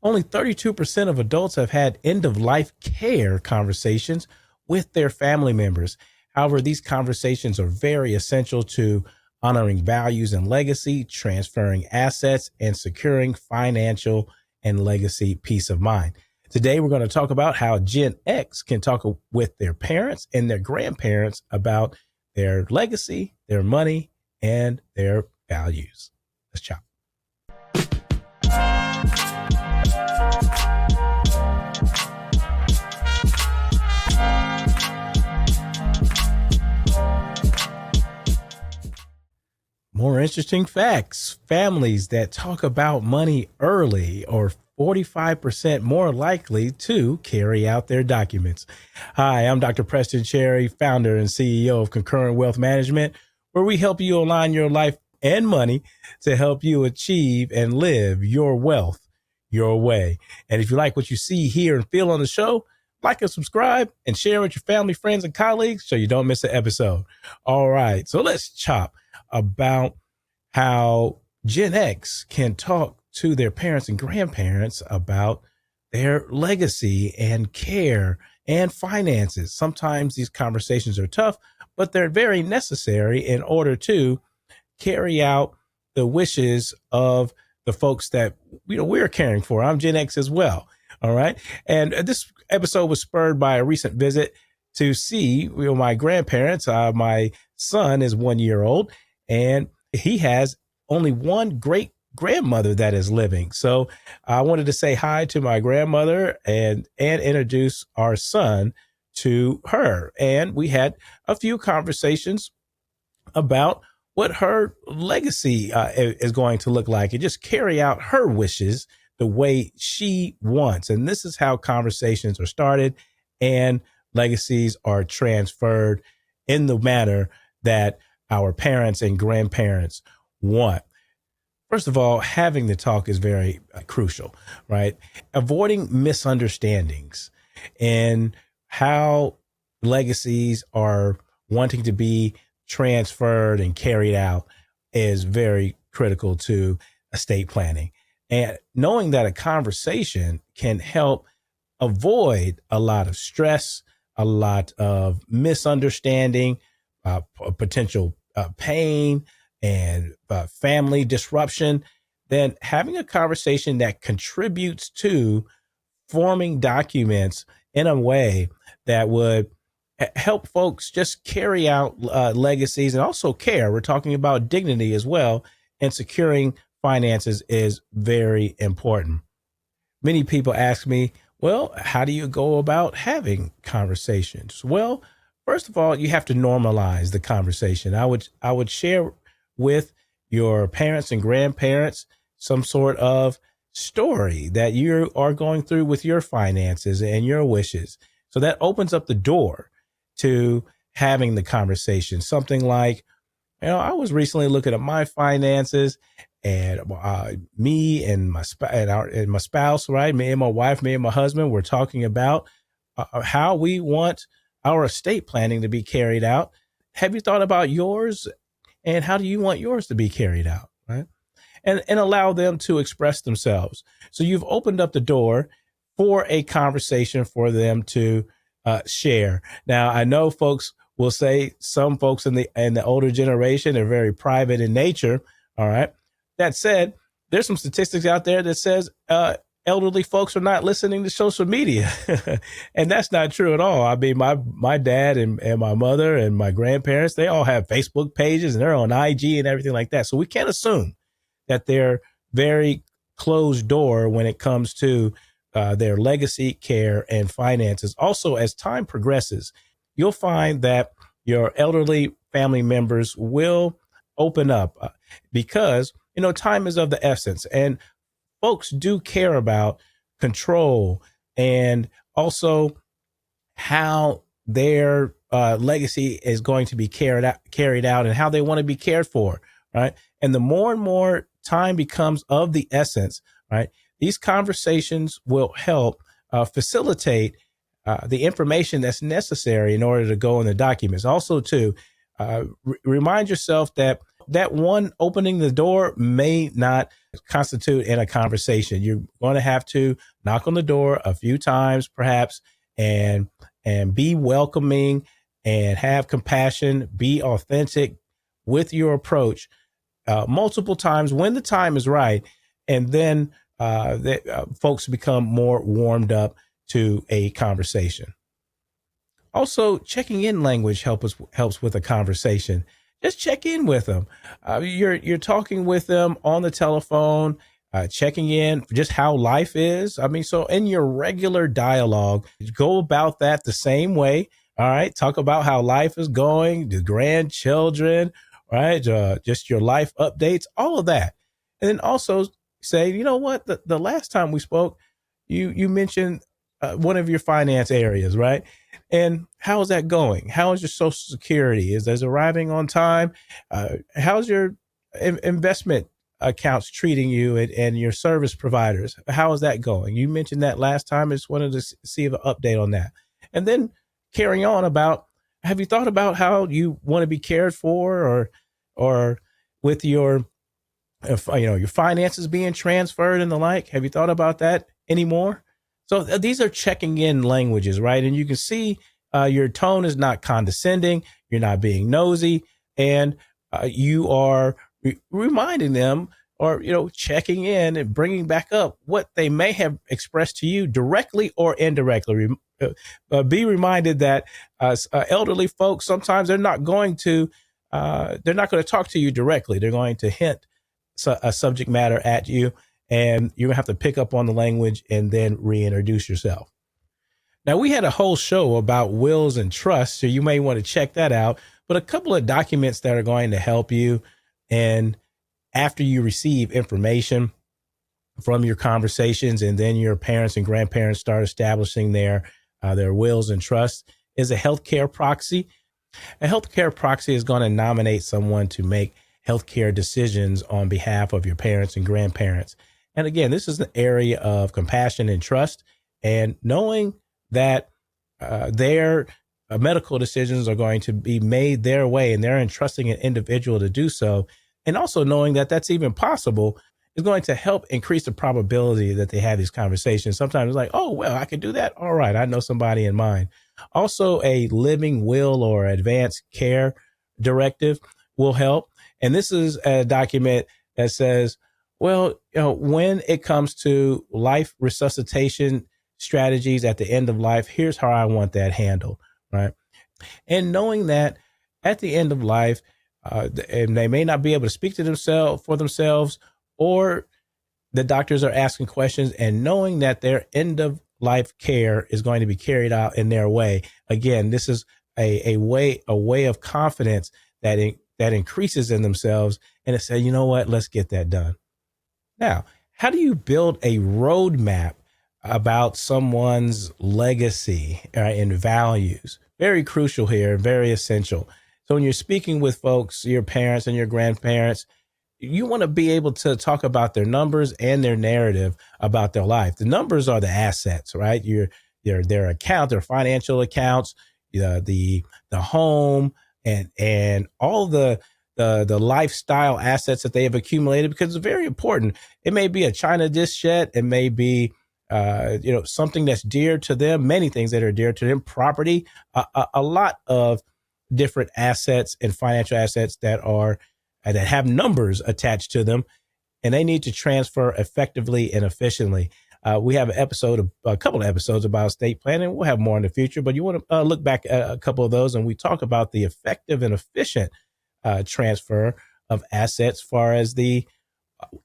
only 32% of adults have had end-of-life care conversations with their family members. However, these conversations are very essential to honoring values and legacy, transferring assets, and securing financial and legacy peace of mind. Today, we're going to talk about how Gen X can talk with their parents and their grandparents about their legacy, their money, and their values. Let's chop. More interesting facts. Families that talk about money early are 45% more likely to carry out their documents. Hi, I'm Dr. Preston Cherry, founder and CEO of Concurrent Wealth Management, where we help you align your life and money to help you achieve and live your wealth your way. And if you like what you see, hear, and feel on the show, like and subscribe and share with your family, friends, and colleagues so you don't miss an episode. All right, so let's chop about how Gen X can talk to their parents and grandparents about their legacy and care and finances. Sometimes these conversations are tough, but they're very necessary in order to carry out the wishes of the folks that we're caring for. I'm Gen X as well. All right. And this episode was spurred by a recent visit to see my grandparents. My son is 1 year old, and he has only one great grandmother that is living. So I wanted to say hi to my grandmother and introduce our son to her. And we had a few conversations about what her legacy is going to look like and just carry out her wishes the way she wants. And this is how conversations are started and legacies are transferred in the manner that our parents and grandparents want. First of all, having the talk is very crucial, right? Avoiding misunderstandings and how legacies are wanting to be transferred and carried out is very critical to estate planning. And knowing that a conversation can help avoid a lot of stress, a lot of misunderstanding, potential pain, and family disruption, then having a conversation that contributes to forming documents in a way that would help folks just carry out legacies and also care. We're talking about dignity as well, and securing finances is very important. Many people ask me, well, how do you go about having conversations? Well, first of all, you have to normalize the conversation. I would share with your parents and grandparents some sort of story that you are going through with your finances and your wishes. So that opens up the door to having the conversation. Something like, I was recently looking at my finances, and me and my spouse, right? Me and my wife, me and my husband, we're talking about how we want our estate planning to be carried out. Have you thought about yours? And how do you want yours to be carried out, right? And allow them to express themselves. So you've opened up the door for a conversation for them to share. Now, I know folks will say some folks in the older generation are very private in nature. All right. That said, there's some statistics out there that says elderly folks are not listening to social media. And that's not true at all. I mean, my dad and my mother and my grandparents, they all have Facebook pages and they're on IG and everything like that. So we can't assume that they're very closed door when it comes to their legacy, care, and finances. Also, as time progresses, you'll find that your elderly family members will open up because, time is of the essence. And folks do care about control and also how their legacy is going to be carried out and how they want to be cared for, right? And the more and more time becomes of the essence, right? These conversations will help facilitate the information that's necessary in order to go in the documents. Also, too, remind yourself that that one opening the door may not constitute in a conversation. You're going to have to knock on the door a few times, perhaps, and be welcoming and have compassion, be authentic with your approach multiple times when the time is right. And then folks become more warmed up to a conversation. Also, checking in language helps with a conversation. Just check in with them. You're talking with them on the telephone, checking in just how life is. I mean, so in your regular dialogue, go about that the same way. All right, talk about how life is going, the grandchildren, right? Just your life updates, all of that, and then also say, you know what, the last time we spoke, you mentioned one of your finance areas, right? And how is that going? How is your Social Security? Is it arriving on time? How's your investment accounts treating you and your service providers? How is that going? You mentioned that last time. I just wanted to see an update on that. And then carrying on about, have you thought about how you want to be cared for, or with your your finances being transferred and the like? Have you thought about that anymore? So these are checking in languages, right? And you can see your tone is not condescending. You're not being nosy, and you are reminding them, or checking in and bringing back up what they may have expressed to you directly or indirectly. Be reminded that elderly folks, sometimes they're not going to talk to you directly. They're going to hint a subject matter at you, and you're going to have to pick up on the language and then reintroduce yourself. Now, we had a whole show about wills and trusts, so you may want to check that out. But a couple of documents that are going to help you, and after you receive information from your conversations, and then your parents and grandparents start establishing their wills and trusts, is a healthcare proxy. A healthcare proxy is going to nominate someone to make healthcare decisions on behalf of your parents and grandparents. And again, this is an area of compassion and trust, and knowing that their medical decisions are going to be made their way, and they're entrusting an individual to do so. And also knowing that that's even possible is going to help increase the probability that they have these conversations. Sometimes it's like, oh, well, I could do that. All right, I know somebody in mind. Also, a living will or advanced care directive will help. And this is a document that says, well, when it comes to life resuscitation strategies at the end of life, here's how I want that handled, right? And knowing that at the end of life, and they may not be able to speak to themselves, or the doctors are asking questions, and knowing that their end of life care is going to be carried out in their way. Again, this is a way of confidence that increases in themselves, and it says, you know what, let's get that done. Now, how do you build a roadmap about someone's legacy and values? Very crucial here, very essential. So when you're speaking with folks, your parents and your grandparents, you want to be able to talk about their numbers and their narrative about their life. The numbers are the assets, right? Their account, their financial accounts, the home, and all the lifestyle assets that they have accumulated, because it's very important. It may be a China dish set. It may be something that's dear to them, many things that are dear to them, property, a lot of different assets and financial assets that have numbers attached to them, and they need to transfer effectively and efficiently. We have a couple of episodes about estate planning. We'll have more in the future, but you want to look back at a couple of those, and we talk about the effective and efficient transfer of assets, far as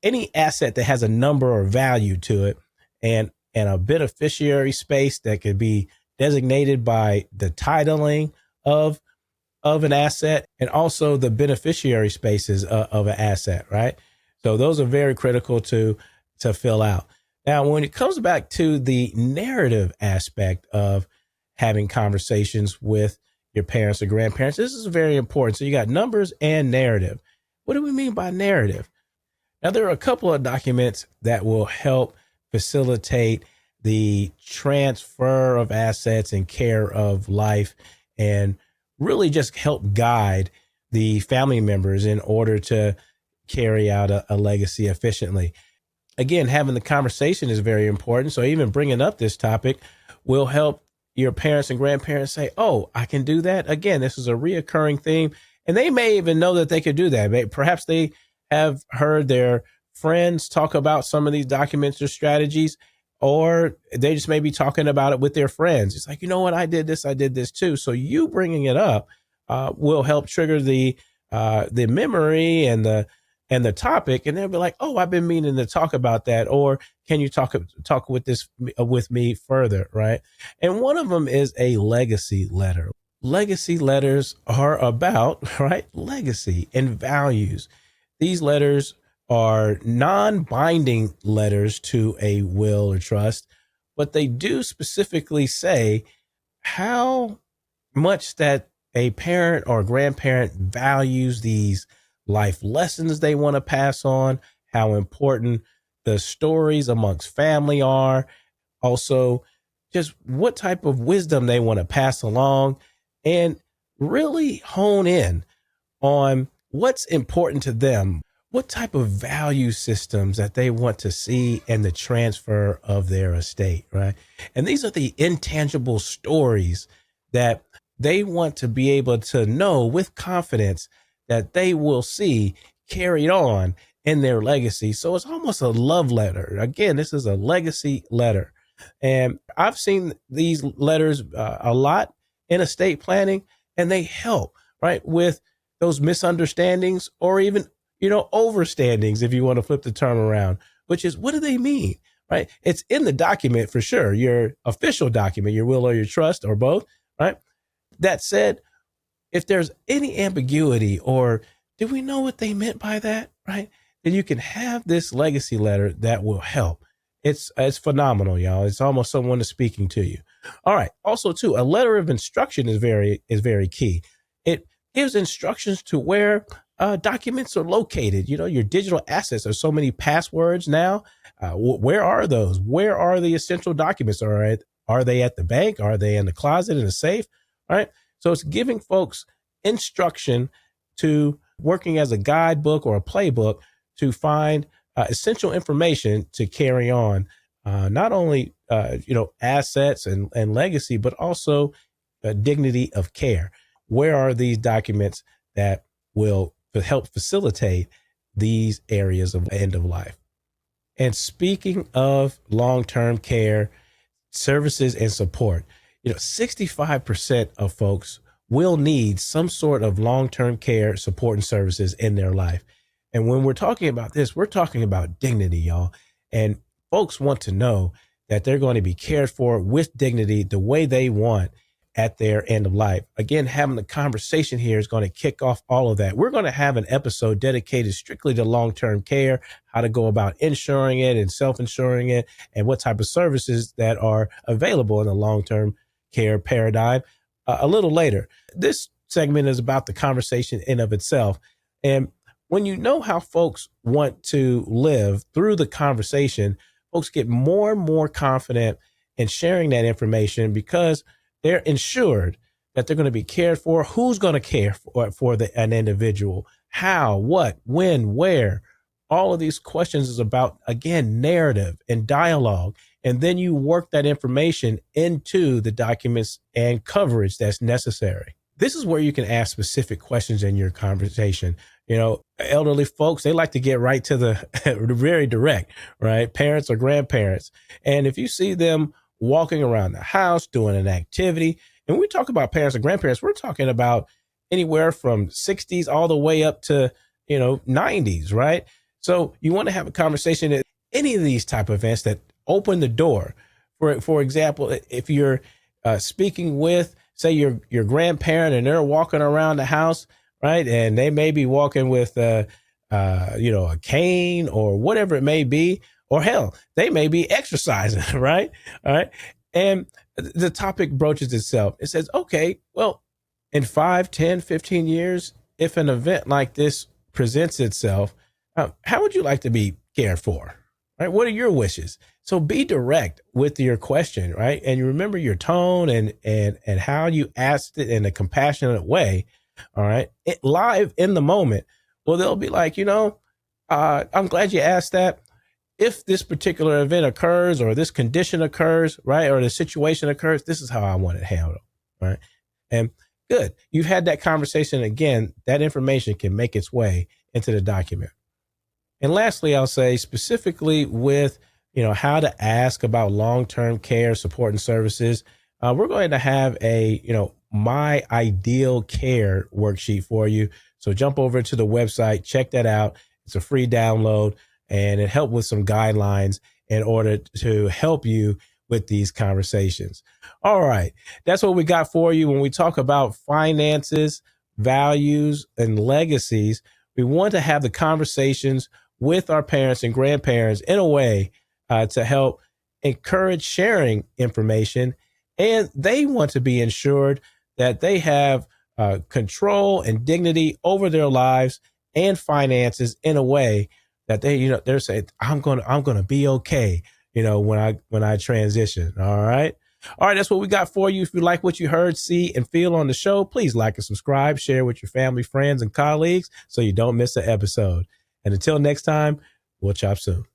any asset that has a number or value to it, and a beneficiary space that could be designated by the titling of an asset, and also the beneficiary spaces of an asset, right? So those are very critical to fill out. Now, when it comes back to the narrative aspect of having conversations with your parents or grandparents, this is very important. So you got numbers and narrative. What do we mean by narrative? Now, there are a couple of documents that will help facilitate the transfer of assets and care of life, and really just help guide the family members in order to carry out a legacy efficiently. Again, having the conversation is very important. So even bringing up this topic will help your parents and grandparents say, oh, I can do that. Again, this is a reoccurring theme. And they may even know that they could do that. Perhaps they have heard their friends talk about some of these documents or strategies, or they just may be talking about it with their friends. It's like, you know what, I did this too. So you bringing it up will help trigger the memory and the topic, and they'll be like, oh, I've been meaning to talk about that, or can you talk with me further, right? And one of them is a legacy letter. Legacy letters are about, right, legacy and values. These letters are non-binding letters to a will or trust, but they do specifically say how much that a parent or grandparent values these life lessons they want to pass on, how important the stories amongst family are, also just what type of wisdom they want to pass along, and really hone in on what's important to them, what type of value systems that they want to see in the transfer of their estate, right? And these are the intangible stories that they want to be able to know with confidence that they will see carried on in their legacy. So it's almost a love letter. Again, this is a legacy letter. And I've seen these letters a lot in estate planning, and they help, right, with those misunderstandings, or even, overstandings, if you want to flip the term around, which is, what do they mean, right? It's in the document for sure, your official document, your will or your trust, or both, right? That said, if there's any ambiguity, or do we know what they meant by that, right? Then you can have this legacy letter that will help. It's phenomenal, y'all. It's almost someone is speaking to you. All right. Also, too, a letter of instruction is very key. It gives instructions to where documents are located. Your digital assets. There's so many passwords now. Where are those? Where are the essential documents? Are they at the bank? Are they in the closet, in the safe? All right. So it's giving folks instruction to working as a guidebook or a playbook to find essential information to carry on, not only assets and legacy, but also dignity of care. Where are these documents that will help facilitate these areas of end of life? And speaking of long-term care services and support, 65% of folks will need some sort of long-term care support and services in their life. And when we're talking about this, we're talking about dignity, y'all. And folks want to know that they're going to be cared for with dignity the way they want at their end of life. Again, having the conversation here is going to kick off all of that. We're going to have an episode dedicated strictly to long-term care, how to go about insuring it and self-insuring it, and what type of services that are available in the long-term care paradigm a little later. This segment is about the conversation in of itself. And when you know how folks want to live through the conversation, folks get more and more confident in sharing that information because they're ensured that they're going to be cared for. Who's going to care for an individual? How, what, when, where? All of these questions is about, again, narrative and dialogue. And then you work that information into the documents and coverage that's necessary. This is where you can ask specific questions in your conversation. Elderly folks, they like to get right to the very direct, right? Parents or grandparents. And if you see them walking around the house, doing an activity, and we talk about parents and grandparents, we're talking about anywhere from 60s all the way up to, 90s, right? So you want to have a conversation at any of these type of events that open the door. For example, if you're speaking with, say, your grandparent, and they're walking around the house, right? And they may be walking with, a cane or whatever it may be, or hell, they may be exercising, right? All right. And the topic broaches itself. It says, okay, well, in 5, 10, 15 years, if an event like this presents itself, how would you like to be cared for? Right? What are your wishes? So be direct with your question, right? And you remember your tone and how you asked it in a compassionate way, All right. Live in the moment. Well, they'll be like, I'm glad you asked that. If this particular event occurs or this condition occurs, right, or the situation occurs, this is how I want it handled, right? And good. You've had that conversation. Again, that information can make its way into the document. And lastly, I'll say specifically with, how to ask about long-term care support and services, we're going to have a, my ideal care worksheet for you. So jump over to the website, check that out. It's a free download and it helped with some guidelines in order to help you with these conversations. All right. That's what we got for you when we talk about finances, values, and legacies. We want to have the conversations with our parents and grandparents in a way to help encourage sharing information. And they want to be ensured that they have control and dignity over their lives and finances in a way that they're saying, I'm gonna be okay, when I transition. All right. All right, that's what we got for you. If you like what you heard, see, and feel on the show, please like and subscribe, share with your family, friends, and colleagues so you don't miss an episode. And until next time, we'll chop soon.